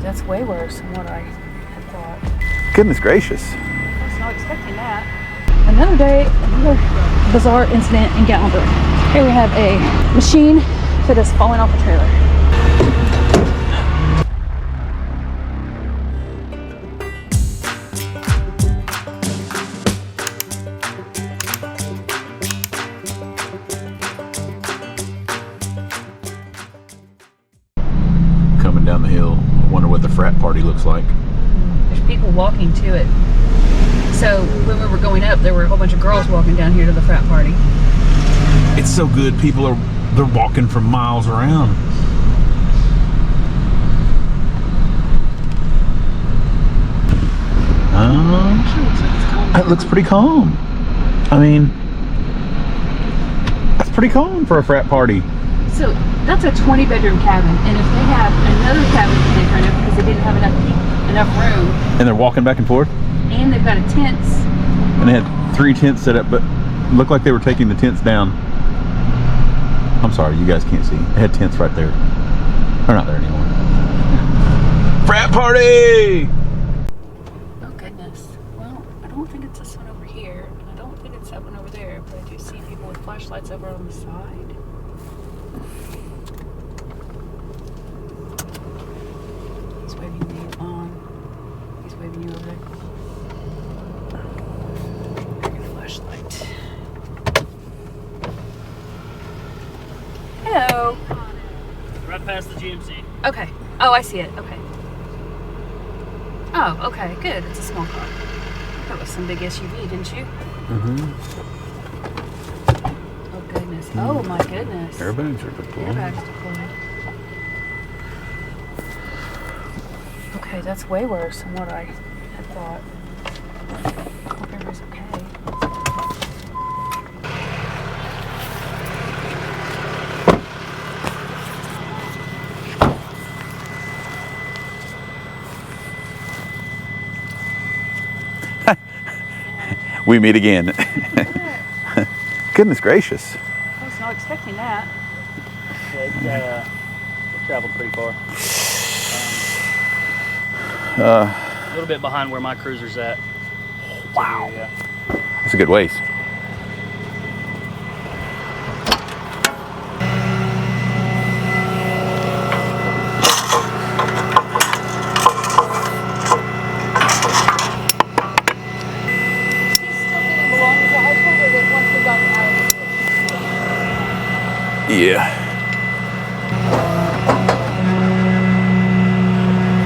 that's way worse than what I had thought. Goodness gracious. I was not expecting that. Another day, another bizarre incident in Gatlinburg. Here we have a machine that is falling off a trailer. Coming down the hill, wonder what the frat party looks like. There's people walking to it. So when we were going up, there were a whole bunch of girls walking down here to the frat party. It's so good, they're walking for miles around. It looks pretty calm. I mean, that's pretty calm for a frat party. So that's a 20-bedroom cabin, and if they have another cabin that they rent because they didn't have enough room, And they're walking back and forth? and they've got a tents. And they had 3 tents set up, but it looked like they were taking the tents down. I'm sorry, you guys can't see. They had tents right there. They're not there anymore. Frat party! Oh goodness. Well, I don't think it's this one over here, and I don't think it's that one over there, but I do see people with flashlights over on the side. He's waving me on. He's waving you over there. Your flashlight. Hello. Right past the GMC. Okay. Oh, I see it. Okay. Oh, okay. Good. It's a small car. That was some big SUV, didn't you? Mm-hmm. Oh, goodness. Oh, my goodness. Airbags are deployed. Airbags deployed. Okay, that's way worse than what I had thought. I hope everybody's okay. We meet again. Goodness gracious. I was not expecting that. Yeah, it traveled pretty far. A little bit behind where my cruiser's at. Wow. Yeah. That's a good ways. Yeah.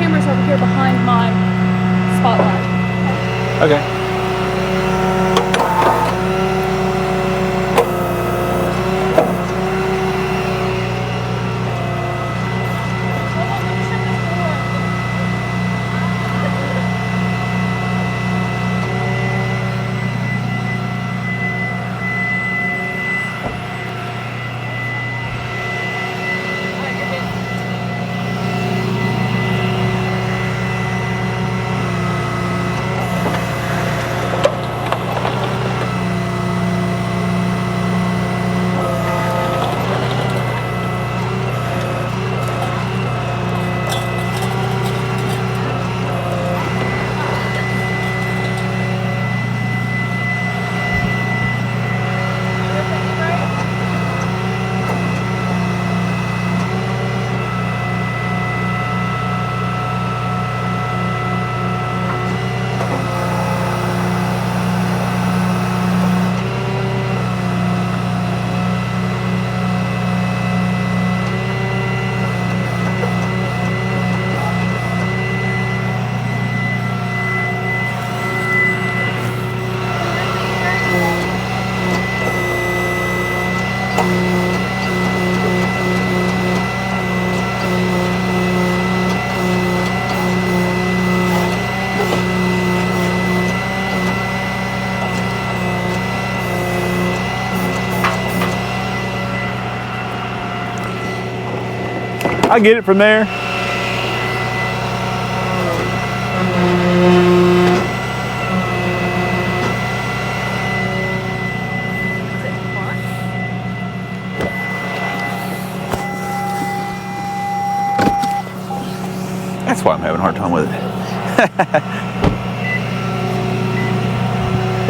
Camera's over here behind my spotlight. Okay. I get it from there. That's why I'm having a hard time with it.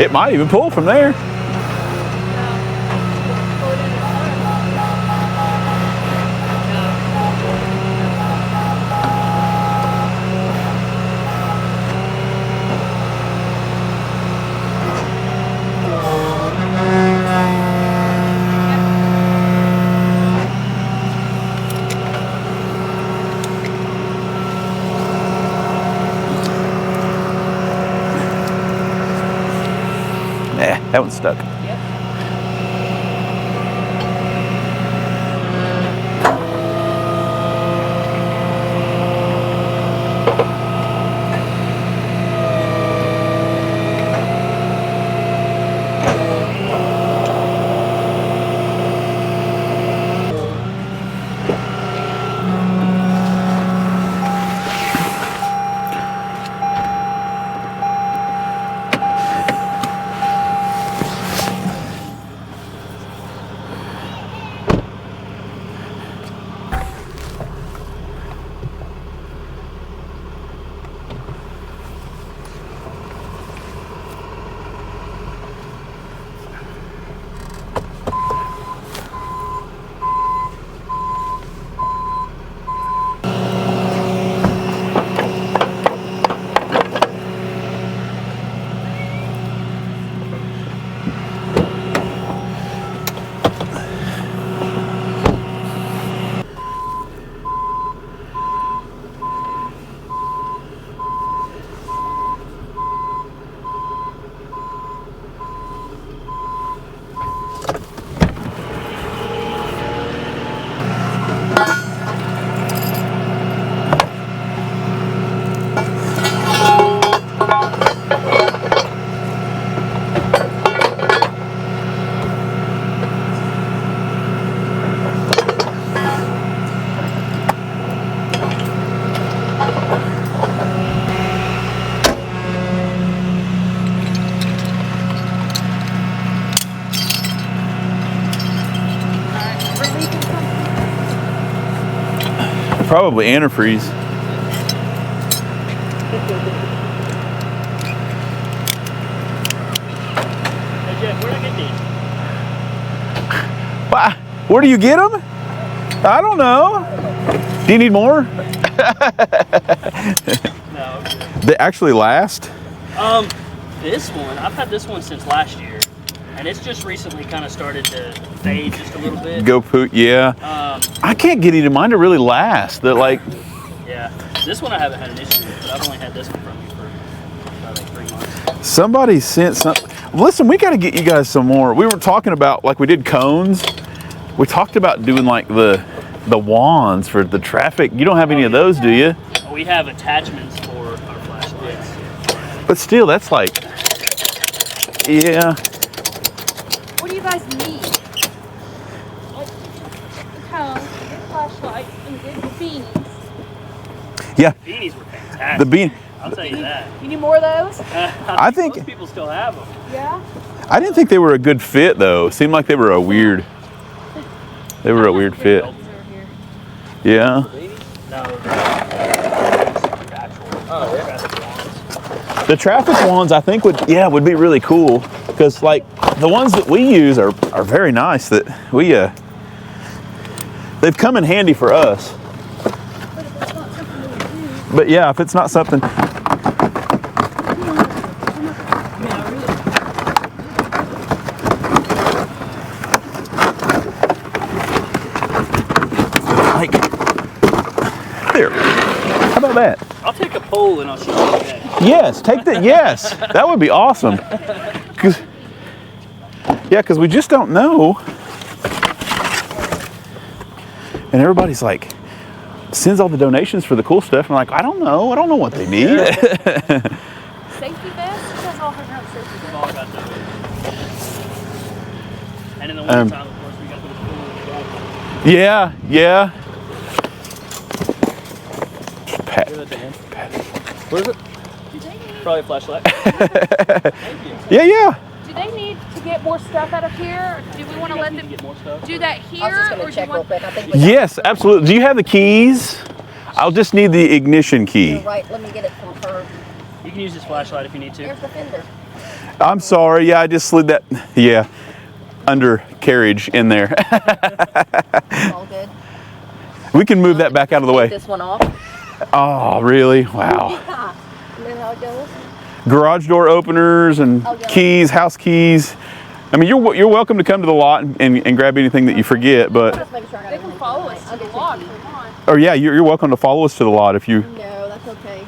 It might even pull from there. That one's stuck. Yep. Probably antifreeze. Hey Jeff, where'd I get these? Why? Where do you get them? I don't know. Do you need more? No. They actually last? This one, I've had this one since last year. And it's just recently kind of started to fade just a little bit. Go poot, yeah. I can't get any of mine to really last. That like. Yeah, this one I haven't had an issue with, but I've only had this one from you for about like 3 months. Somebody sent some. Listen, we got to get you guys some more. We were talking about, like we did cones. We talked about doing like the wands for the traffic. You don't have any of those, do you? We have attachments for our flashlights. But still, that's like, yeah. What do you guys need? Like, cones, good flashlights, and good beanies. Yeah. Beanies were fantastic. The bean. I'll tell you that. You need more of those? I think most people still have them. Yeah. I didn't think they were a good fit though. Seemed like they were a weird. They were a weird fit. Yeah. No. The traffic ones I think would be really cool because like the ones that we use are very nice. That we they've come in handy for us. But yeah, if it's not something. Like, there. How about that? I'll take a poll and I'll show you that. Yes, take that. Yes, that would be awesome. Because we just don't know. And everybody's like, sends all the donations for the cool stuff. And I'm like, I don't know what they need. Safety vest? You guys all have your own safety We've vest. all got those. And in the winter time, of course, we got those cool. Yeah. Pat. What is it? Do they need, Probably a flashlight. Thank you. Yeah. do they need to get more stuff out of here? Or do we want to let them get more stuff? do that here? I was just Or going do to check you real want... quick. I think we got Yes, absolutely. Do you have the keys? I'll just need the ignition key. Right, let me get it from her. You can use this flashlight if you need to. Here's the fender. I'm sorry. Yeah, I just slid that. Yeah, undercarriage in there. All good. We can move that back out of the way. Take this one off. Oh, really? Wow. Yeah. You know how it goes? Garage door openers and keys, house keys. I mean, you're welcome to come to the lot and grab anything that you forget, but. Just making sure I got They can everything follow right. us I'll to the get your log key. if they want. Or yeah, you're welcome to follow us to the lot if you. No, that's okay.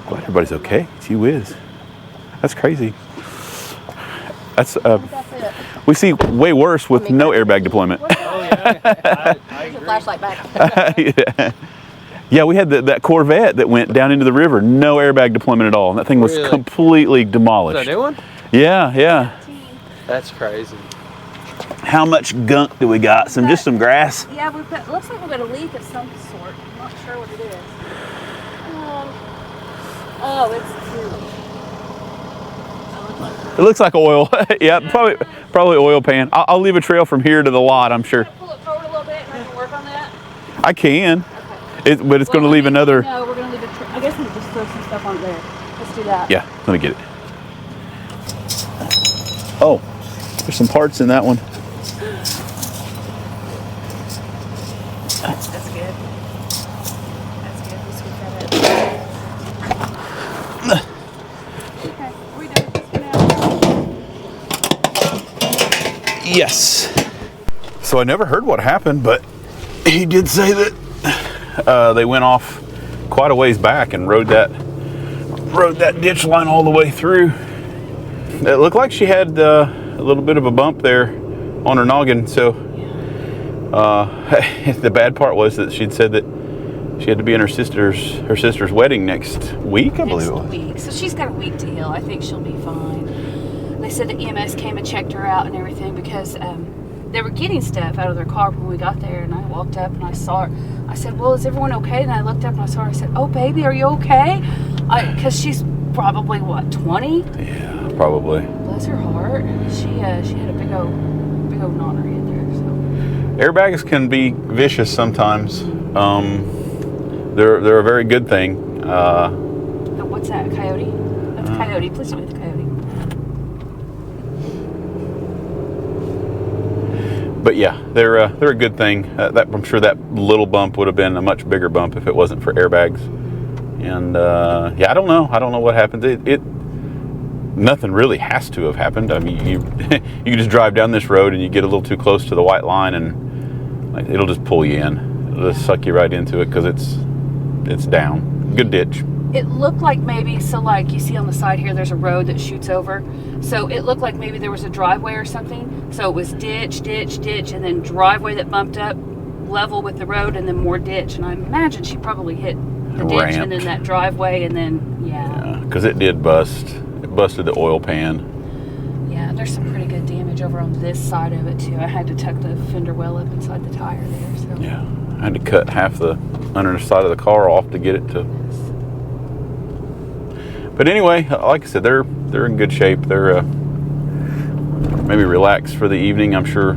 Glad everybody's okay. Gee whiz. That's crazy. That's That's it. we see way worse with no airbag deployment. Oh yeah, I Here's your agree. flashlight back. Yeah. Yeah, we had that Corvette that went down into the river, no airbag deployment at all. And that thing was Really? completely Is that demolished. a new one? Yeah, yeah. That's crazy. How much gunk do we got? Just some grass. Yeah, we've got. Looks like we've got a leak of some sort. I'm not sure what it is. Oh, it's too. It looks like oil. Yeah, probably oil pan. I'll leave a trail from here to the lot, I'm sure. Pull it forward a little bit, and I can work on that. I can. But it's going to leave another. No, we're gonna leave a. I guess we just throw some stuff on there. Let's do that. Yeah, let me get it. Oh, there's some parts in that one. That's good. That's good. We'll sweep that up. Okay, are we done with this for now? Yes. So I never heard what happened, but he did say that they went off quite a ways back and rode that ditch line all the way through. It looked like she had a little bit of a bump there on her noggin. So the bad part was that she'd said that she had to be in her sister's wedding next week, I believe it was. Next week. So she's got a week to heal. I think she'll be fine. They said the EMS came and checked her out and everything because they were getting stuff out of their car when we got there, and I walked up and I saw her. I said, well, is everyone okay? And I looked up and I saw her. I said, oh, baby, are you okay? Because she's probably, what, 20? Yeah, probably. Bless her heart. She had a big old knot on her head there. So Airbags can be vicious sometimes. They're a very good thing. oh, what's that, a coyote? That's a coyote. Please don't hit the coyote. But yeah, they're a good thing. I'm sure that little bump would have been a much bigger bump if it wasn't for airbags. And yeah, I don't know what happened. Nothing really has to have happened. I mean, you you just drive down this road and you get a little too close to the white line, and like, it'll just pull you in. It'll just suck you right into it because it's down. Good ditch. It looked like maybe, so like you see on the side here, there's a road that shoots over. So it looked like maybe there was a driveway or something. So it was ditch, and then driveway that bumped up level with the road, and then more ditch. And I imagine she probably hit the ditch and then that driveway, and then, yeah. Because it did bust. It busted the oil pan. Yeah, there's some pretty good damage over on this side of it, too. I had to tuck the fender well up inside the tire there, so. Yeah, I had to cut half the underside of the car off to get it to. But anyway, like I said, they're in good shape. They're maybe relaxed for the evening. I'm sure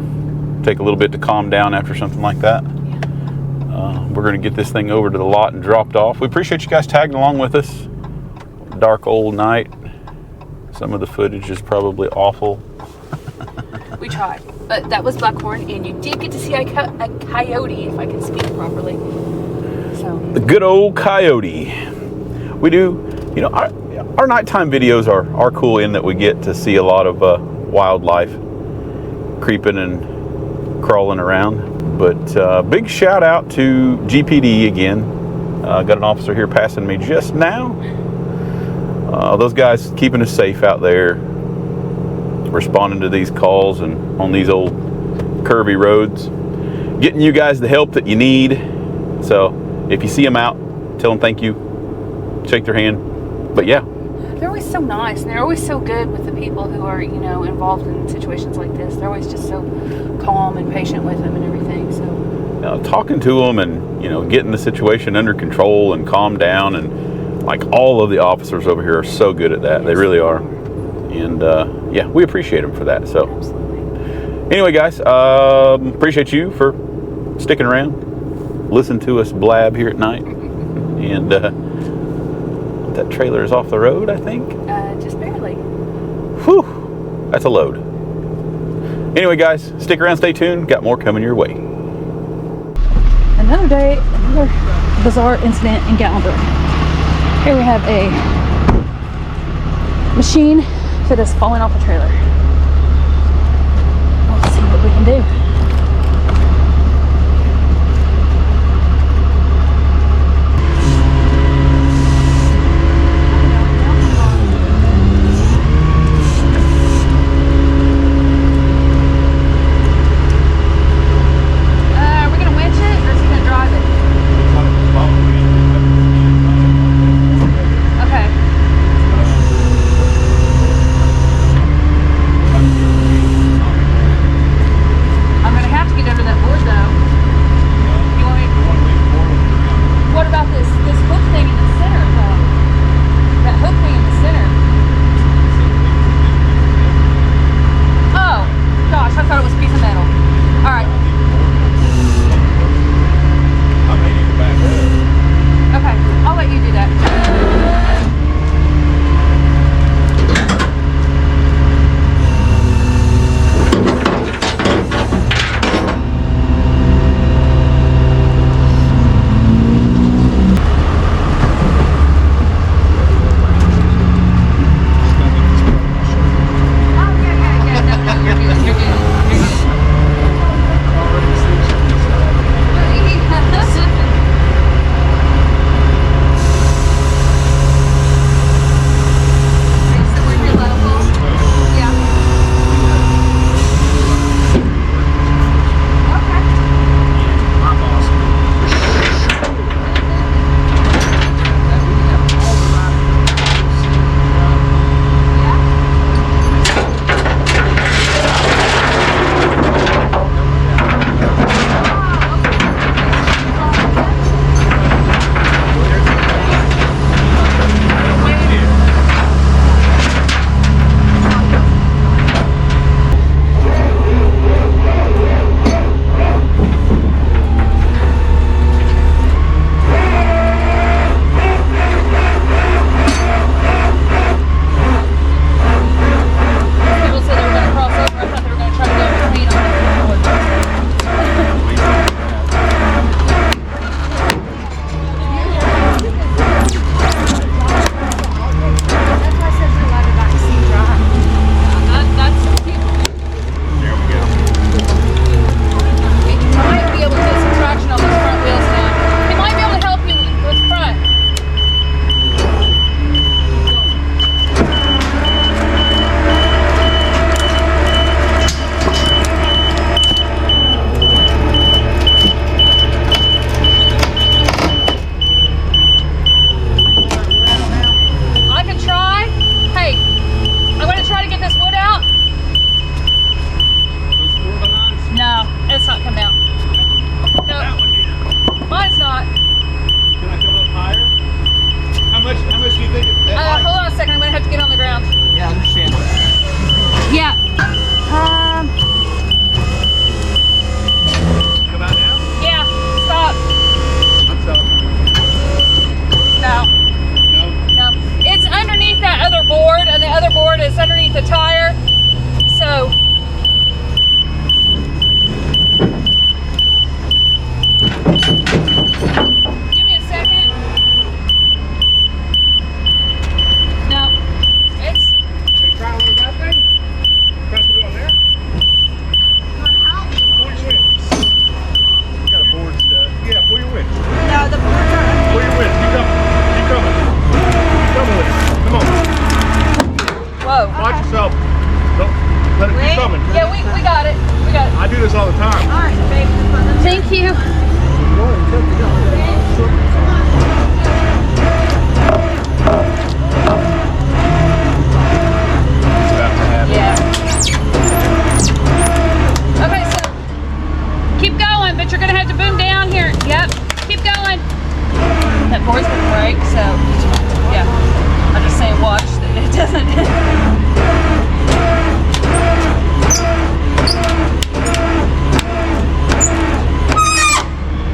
take a little bit to calm down after something like that. Yeah. We're going to get this thing over to the lot and dropped off. We appreciate you guys tagging along with us. Dark old night. Some of the footage is probably awful. We tried. But that was Buckhorn, and you did get to see a coyote, if I can speak properly. So. The good old coyote. We do, you know, our nighttime videos are cool in that we get to see a lot of wildlife creeping and crawling around. But big shout out to GPD again. Got an officer here passing me just now. Those guys keeping us safe out there, responding to these calls and on these old curvy roads, getting you guys the help that you need. So if you see them out, tell them thank you, shake their hand. But yeah, They're always so nice, and they're always so good with the people who are, you know, involved in situations like this. They're always just so calm and patient with them and everything. So talking to them and, you know, getting the situation under control and calm down, and like all of the officers over here are so good at that. They really are. And yeah, we appreciate them for that. So absolutely. anyway, guys, appreciate you for sticking around. listen to us blab here at night. And that trailer is off the road, I think. Just barely. Whew, that's a load. Anyway, guys, stick around, stay tuned. Got more coming your way. Another day, another bizarre incident in Gatlinburg. Here we have a machine that is falling off a trailer. Let's see what we can do.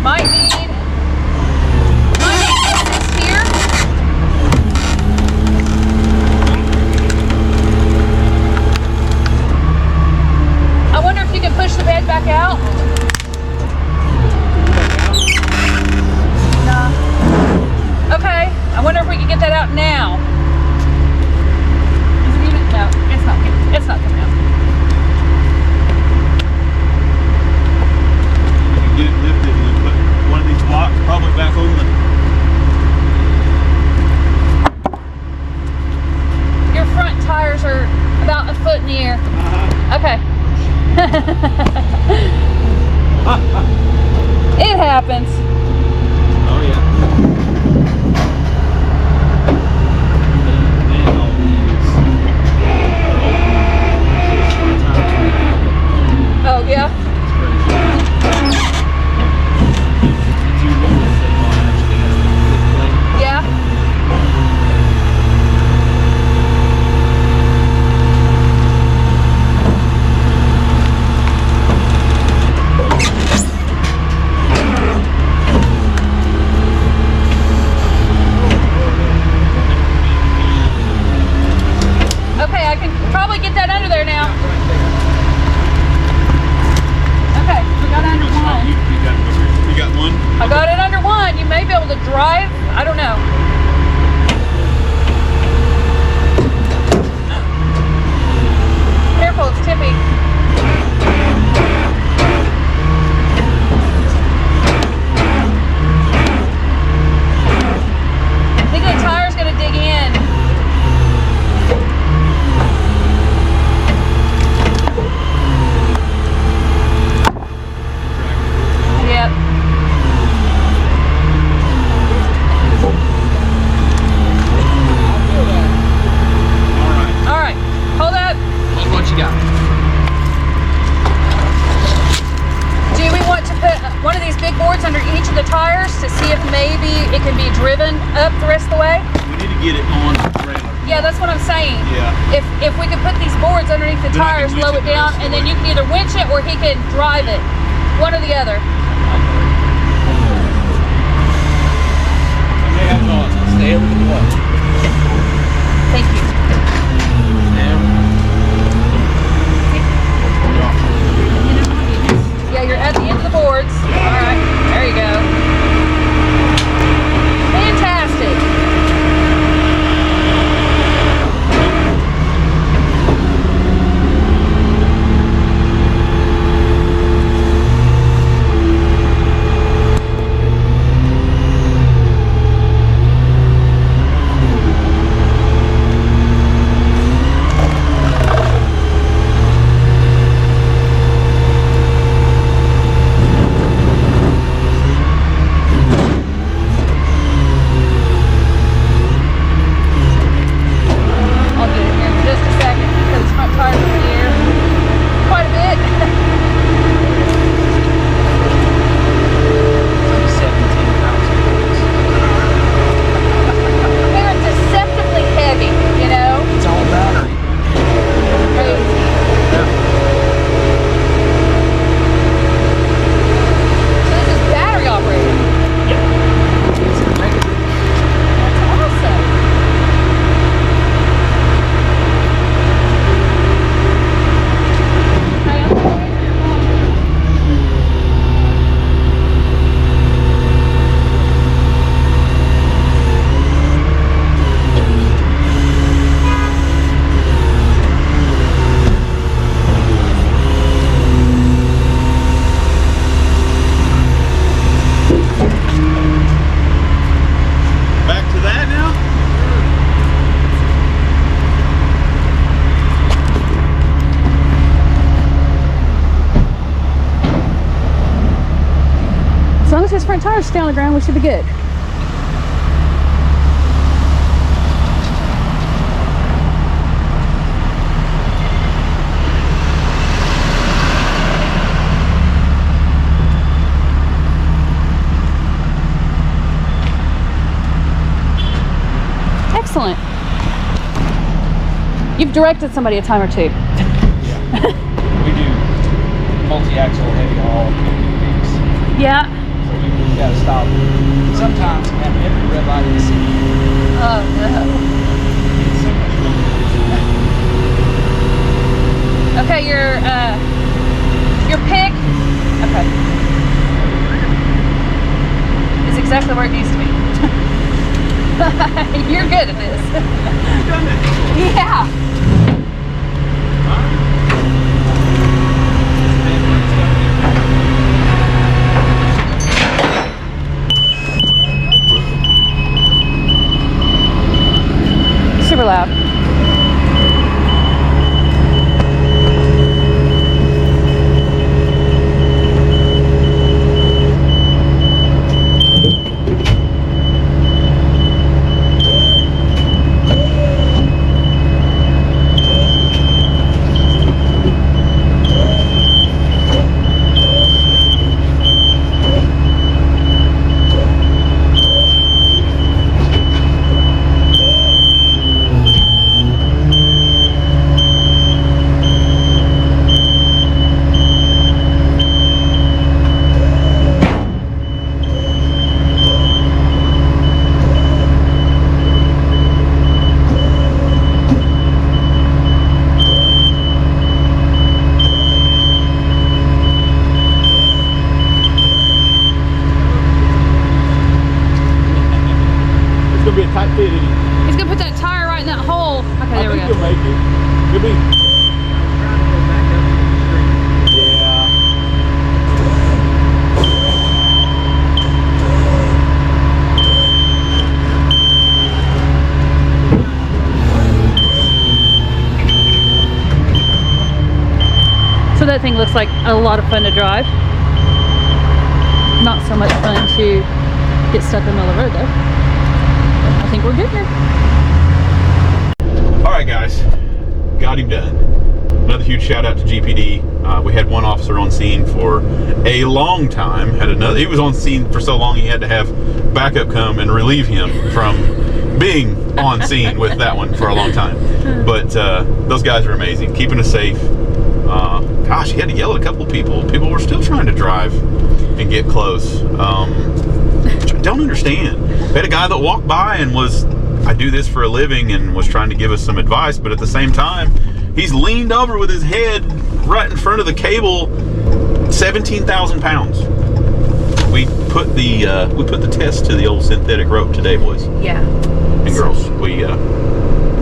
Might need that out now. Is it even? No, it's not. It's not coming out. You get it lifted and then put one of these blocks probably back on the. Your front tires are about a foot in the air. Okay. It happens. Oh yeah. Oh yeah. Yeah. Okay, I can probably get that under there now. Okay, we got under one. You got one? I got it under one. You may be able to drive. I don't know. Careful, it's tippy. I think the tire's gonna dig in. Yep. All right, hold up. What you got? Do we want to put one of these big boards under each of the tires to see if maybe it can be driven up the rest of the way? We need to get it on the trailer. Yeah, that's what I'm saying. Yeah. If we could put these boards underneath the Then I can tires, winch low it it the down, rest of and the then way. you can either winch it or he can drive it. One or the other. Stay over the wall. Thank you. Yeah, you're at the end of the boards. All right, there you go. Fantastic. I'll get it here in just a second because my tires are in the air quite a bit. They're deceptively heavy, you know? It's all battery. Crazy. So this is battery operated. That's awesome. Back to that now? As long as his front tires stay on the ground, we should be good. Excellent. You've directed somebody a time or two. We do multi-axle heavy haul things. Yeah. So we gotta stop. Sometimes at every red light in the city. Oh no. Okay, your pick. Okay. Is exactly where it needs to be. You're good at this. You've done it. Yeah. Super loud. He's gonna put that tire right in that hole. Okay, there we go. You'll make it. You'll be. Yeah. So that thing looks like a lot of fun to drive. Not so much fun to get stuck in the middle of the road though. I think we're good here. All right, guys, got him done. Another huge shout out to GPD. We had one officer on scene for a long time. He was on scene for so long he had to have backup come and relieve him from being on scene with that one for a long time. But those guys are amazing, keeping us safe. Gosh, he had to yell at a couple of people. People were still trying to drive and get close. Which I don't understand. We had a guy that walked by and was, I do this for a living, and was trying to give us some advice, but at the same time, he's leaned over with his head right in front of the cable, 17,000 pounds. We put the test to the old synthetic rope today, boys. Yeah. And girls.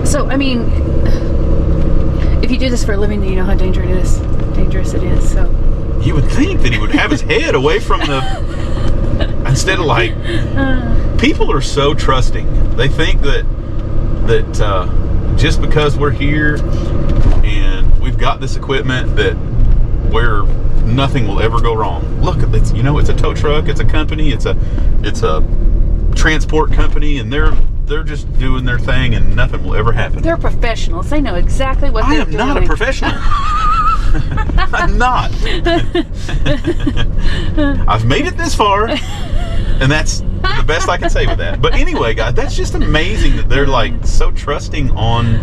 So, I mean, if you do this for a living, you know how dangerous it is. So you would think that he would have his head away from the, instead of like, people are so trusting. They think that just because we're here and we've got this equipment that where nothing will ever go wrong. Look, it's, you know, it's a tow truck, it's a company, it's a transport company, and they're just doing their thing and nothing will ever happen. They're professionals. They know exactly what they're doing. I am not a professional. I'm not. I've made it this far, and that's the best I can say with that. But anyway, guys, that's just amazing that they're like so trusting on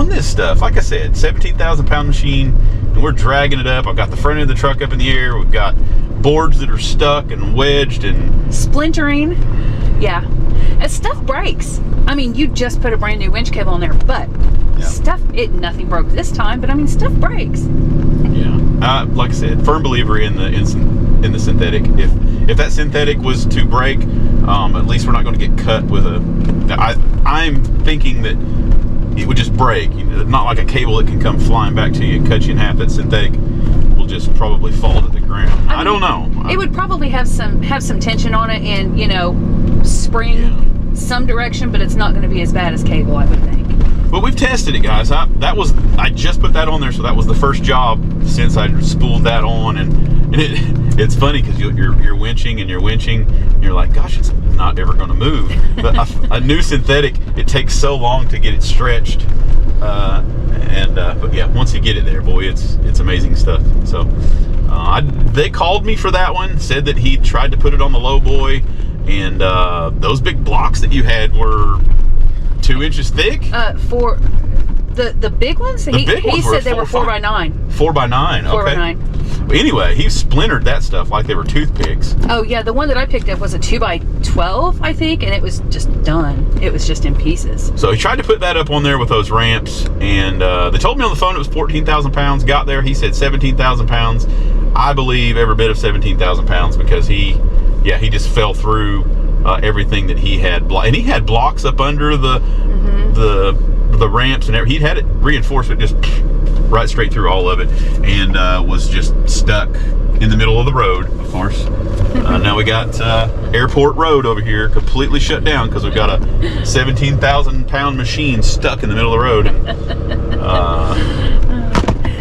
this stuff. Like I said, 17,000 pound machine, and we're dragging it up. I've got the front end of the truck up in the air. We've got boards that are stuck and wedged and splintering. Yeah. And stuff breaks. I mean, you just put a brand new winch cable on there, but nothing broke this time, but I mean, stuff breaks. Yeah. Like I said, firm believer in the synthetic. If that synthetic was to break, at least we're not going to get cut with I'm thinking that it would just break. You know, not like a cable that can come flying back to you and cut you in half. That synthetic will just probably fall to the ground. I don't know. It would probably have some tension on it and, you know, spring some direction, but it's not going to be as bad as cable, I would think. But we've tested it, guys. I just put that on there, so that was the first job since I spooled that on, and it's funny because you're winching and you're like, gosh, it's not ever going to move. But a new synthetic, it takes so long to get it stretched, but yeah, once you get it there, boy, it's amazing stuff. So they called me for that one, said that he tried to put it on the low boy, and those big blocks that you had were 2 inches thick. For the big ones, he said they were 4x9. 4x9. Okay. 4x9. Anyway, he splintered that stuff like they were toothpicks. Oh yeah, the one that I picked up was a 2x12, I think, and it was just done. It was just in pieces. So he tried to put that up on there with those ramps, and they told me on the phone it was 14,000 pounds. Got there, he said 17,000 pounds. I believe every bit of 17,000 pounds because he just fell through everything that he had. And he had blocks up under the ramps and everything. He'd had it reinforcement just right straight through all of it, and was just stuck in the middle of the road, of course. Now we got Airport Road over here completely shut down because we've got a 17,000-pound machine stuck in the middle of the road.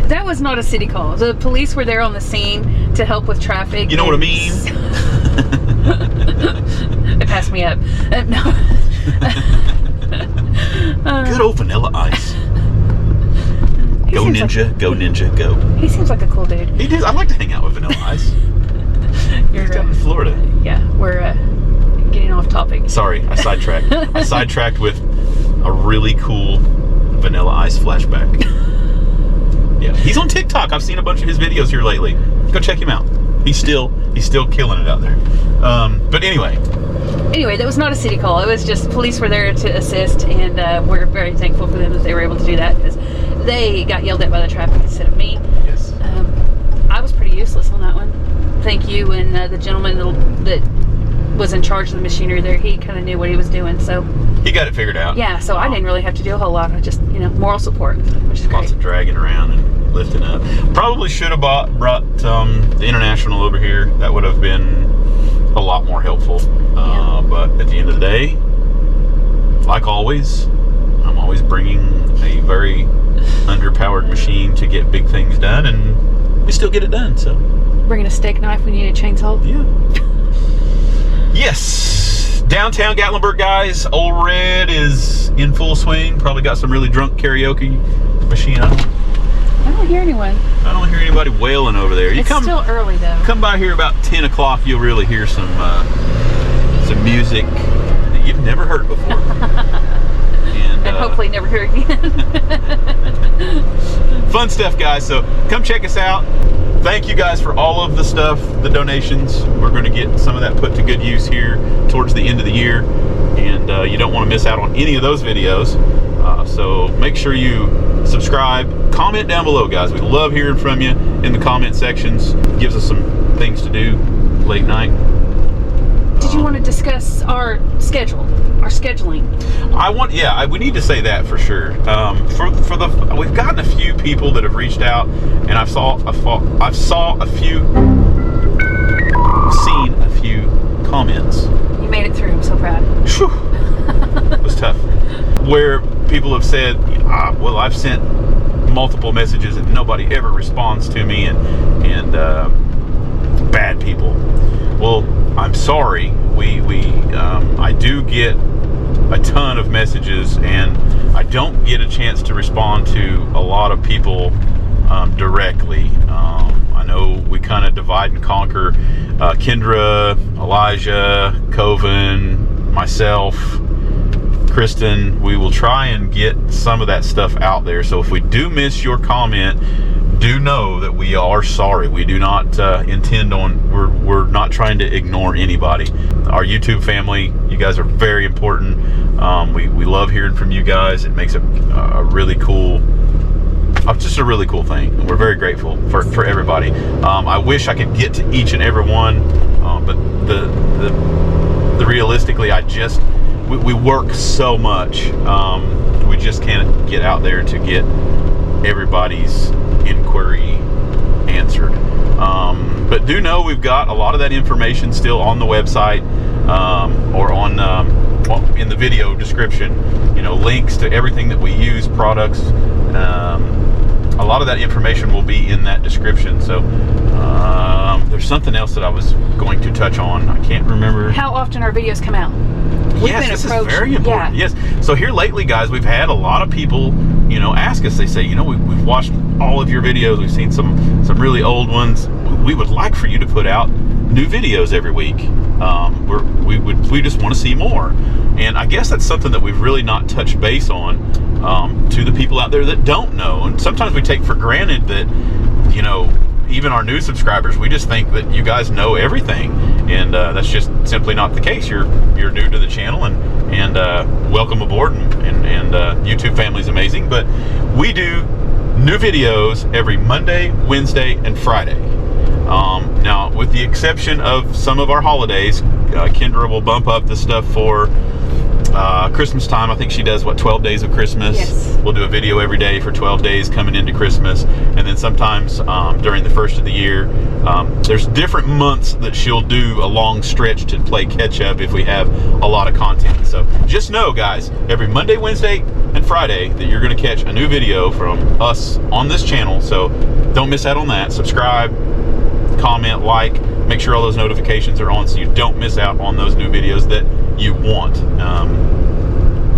That was not a city call. The police were there on the scene to help with traffic. You know what I mean? It passed me up. No. Good old Vanilla Ice. Go Ninja, go Ninja, go. He seems like a cool dude. He does. I like to hang out with Vanilla Ice. He's down in Florida. Yeah, we're getting off topic. Sorry, I sidetracked. I sidetracked with a really cool Vanilla Ice flashback. Yeah, he's on TikTok. I've seen a bunch of his videos here lately. Go check him out. He's still killing it out there. But anyway, that was not a city call. It was just police were there to assist, and we're very thankful for them that they were able to do that because they got yelled at by the traffic instead of me. yes. I was pretty useless on that one. Thank you, and the gentleman that was in charge of the machinery there, he kind of knew what he was doing, so He got it figured out. yeah. So I didn't really have to do a whole lot. I just moral support, which is Lots great. of dragging around and lifting up. Probably should have brought the International over here. That would have been a lot more helpful. But at the end of the day, like always, I'm always bringing a very underpowered machine to get big things done, and we still get it done. So Bringing a steak knife when you need a chainsaw. yeah. Yes. Downtown Gatlinburg, guys. Old Red is in full swing. Probably got some really drunk karaoke machine. I don't hear anyone. I don't hear anybody wailing over there. It's still early though. Come by here about 10 o'clock, you'll really hear some music that you've never heard before. And hopefully never hear again. Fun stuff, guys. So come check us out. Thank you guys for all of the stuff, the donations. We're going to get some of that put to good use here towards the end of the year. And you don't want to miss out on any of those videos. So make sure you subscribe. Comment down below, guys. We love hearing from you in the comment sections. Gives us some things to do late night. Did you want to discuss our schedule, our scheduling? We need to say that for sure. We've gotten a few people that have reached out, and I've seen a few comments. You made it through. I'm so proud. Whew. It was tough. Where people have said, well, I've sent multiple messages and nobody ever responds to me, and bad people. Well, I'm sorry. I do get a ton of messages, and I don't get a chance to respond to a lot of people directly. I know we kind of divide and conquer. Kendra, Elijah, Coven, myself, Kristen, we will try and get some of that stuff out there. So if we do miss your comment, do know that we are sorry. We do not intend on, we're not trying to ignore anybody. Our YouTube family, you guys are very important. We love hearing from you guys. It makes it a really cool, just a really cool thing. And we're very grateful for everybody. I wish I could get to each and every one, but the realistically, we work so much. We just can't get out there to get everybody's inquiry answered. But do know we've got a lot of that information still on the website, or on in the video description. Links to everything that we use, products. A lot of that information will be in that description. So there's something else that I was going to touch on. I can't remember. How often our videos come out? Yes, this is very important. Yeah. Yes. So here lately, guys, we've had a lot of people, ask us. They say, we've watched all of your videos. We've seen some really old ones. We would like for you to put out new videos every week. We just want to see more. And I guess that's something that we've really not touched base on to the people out there that don't know. And sometimes we take for granted that, even our new subscribers, we just think that you guys know everything, and that's just simply not the case. You're new to the channel, and welcome aboard, and YouTube family's amazing. But we do new videos every Monday, Wednesday, and Friday. Now, with the exception of some of our holidays, Kendra will bump up the stuff for Christmas time. I think she does, what, 12 days of Christmas? Yes. We'll do a video every day for 12 days coming into Christmas. And then sometimes during the first of the year, there's different months that she'll do a long stretch to play catch up if we have a lot of content. So just know, guys, every Monday, Wednesday, and Friday that you're going to catch a new video from us on this channel. So don't miss out on that. Subscribe, comment, like, make sure all those notifications are on so you don't miss out on those new videos that you want.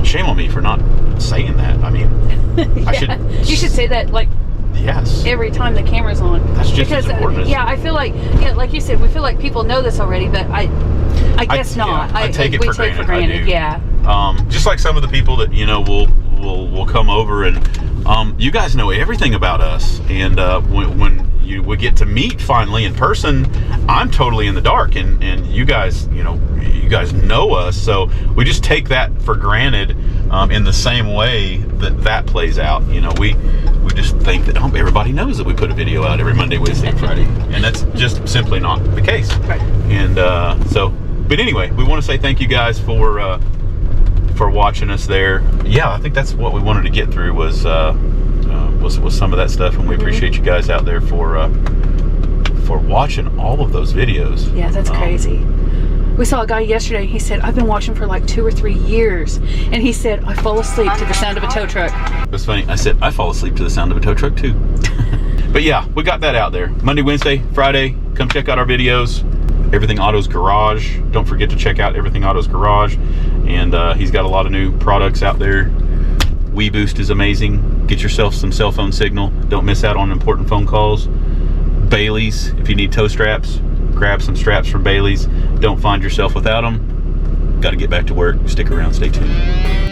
Shame on me for not saying that. I mean, Yeah. You should say that like yes, every time the camera's on. That's just as important. Yeah, I feel like, yeah, like you said, we feel like people know this already, but I guess not. Yeah, I take it we for take granted. for granted. I do. Yeah. Just like some of the people that, you know, will come over and you guys know everything about us, and when we get to meet finally in person, I'm totally in the dark, and you guys, you know us, so we just take that for granted in the same way that plays out. You know, we just think that everybody knows that we put a video out every Monday, Wednesday, and Friday, and that's just simply not the case. Right. And but anyway, we want to say thank you guys for watching us there. Yeah, I think that's what we wanted to get through was some of that stuff, and we appreciate you guys out there for watching all of those videos. Yeah, that's crazy. We saw a guy yesterday. He said, I've been watching for like 2 or 3 years. And he said, I fall asleep to the sound of a tow truck. That's funny. I said, I fall asleep to the sound of a tow truck too. But yeah, we got that out there. Monday, Wednesday, Friday, come check out our videos. Everything Auto's Garage. Don't forget to check out Everything Auto's Garage. And he's got a lot of new products out there. WeBoost is amazing. Get yourself some cell phone signal. Don't miss out on important phone calls. Bailey's, if you need tow straps, grab some straps from Bailey's. Don't find yourself without them. Got to get back to work. Stick around. Stay tuned.